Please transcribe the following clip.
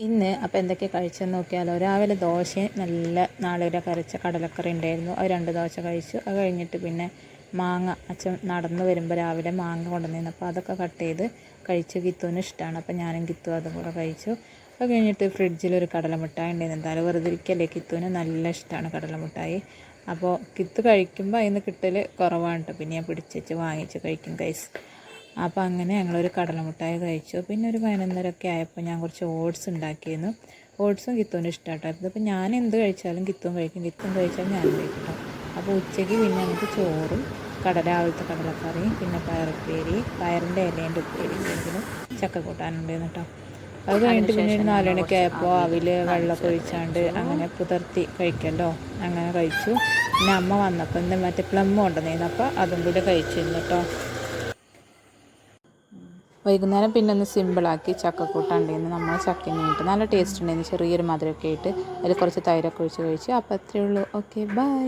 ഇന്ന് അപ്പോൾ എന്തൊക്കെ കഴിച്ചെന്ന് നോക്കിയാലോ. രാവിലെ ദോശയും നല്ല നാളികേര കരച്ച കടലക്കറി ഉണ്ടായിരുന്നു. അത് 2 ദോശ കഴിച്ചു. അത് കഴിഞ്ഞിട്ട് പിന്നെ മാങ്ങ അച്ഛൻ നടന്ന് വരുമ്പോൾ രാവിലെ മാങ്ങ കൊണ്ടുവന്നിരുന്നു. അപ്പോൾ അതൊക്കെ കട്ട് ചെയ്ത് കഴിച്ചു. ഗിത്തുവിന് ഇഷ്ടമാണ്. അപ്പോൾ ഞാനും ഗിത്തു അതും കൂടെ കഴിച്ചു. അത് കഴിഞ്ഞിട്ട് ഫ്രിഡ്ജിലൊരു കടലമിഠായി ഉണ്ടായിരുന്നു. എന്തായാലും വെറുതെ ഇരിക്കല്ലേ, ഗിത്തുവിന് നല്ല ഇഷ്ടമാണ് കടലമിഠായി. അപ്പോൾ ഗിത്തു കഴിക്കുമ്പോൾ അതിന് കിട്ടൽ കുറവാണ് കേട്ടോ. പിന്നെ ഞാൻ പിടിച്ച് വാങ്ങിച്ച് കഴിക്കും ഗൈസ്. അപ്പോൾ അങ്ങനെ ഞങ്ങളൊരു കടലമിഠായി കഴിച്ചു. പിന്നെ ഒരു 11:30 ആയപ്പോൾ ഞാൻ കുറച്ച് ഓട്സ് ഉണ്ടാക്കിയിരുന്നു. ഓട്സും ഗിത്തുവിന് ഇഷ്ടമായിട്ടായിരുന്നു. അപ്പോൾ ഞാൻ എന്ത് കഴിച്ചാലും ഗിത്തുവും കഴിക്കും, ഗിത്തുവും കഴിച്ചാൽ ഞാനും കഴിക്കും. അപ്പോൾ ഉച്ചയ്ക്ക് പിന്നെ നമുക്ക് ചോറും രാവിലത്തെ കടലക്കറിയും പിന്നെ പയറുപ്പേരി, പയറിൻ്റെ ഇലേൻ്റെ ഉപ്പേരി എന്തെങ്കിലും ചക്ക കൂട്ടാനുണ്ടായിരുന്നു കേട്ടോ. അത് കഴിഞ്ഞിട്ട് പിന്നെ ഒരു 4 മണിയൊക്കെ ആയപ്പോൾ അവിൽ വെള്ളമൊക്കെ ഒഴിച്ചാണ്ട് അങ്ങനെ പുതിർത്തി കഴിക്കല്ലോ, അങ്ങനെ കഴിച്ചു. പിന്നെ അമ്മ വന്നപ്പോൾ എന്താ മറ്റേ പ്ലം കൊണ്ടുവന്നിരുന്നു. അപ്പോൾ അതും കൂടി കഴിച്ചിരുന്നു കേട്ടോ. വൈകുന്നേരം പിന്നെ ഒന്ന് സിമ്പിളാക്കി ചക്കക്കൂട്ടാൻ ഉണ്ടായിരുന്നു. നമ്മൾ ചക്കനീട്ട് നല്ല ടേസ്റ്റ് ഉണ്ടായിരുന്നു. ചെറിയൊരു മധുരമൊക്കെ ആയിട്ട് അതിൽ കുറച്ച് തൈരൊക്കെ ഒഴിച്ച് കഴിച്ചു. അപ്പോൾ അത്രയേ ഉള്ളൂ. Okay, by.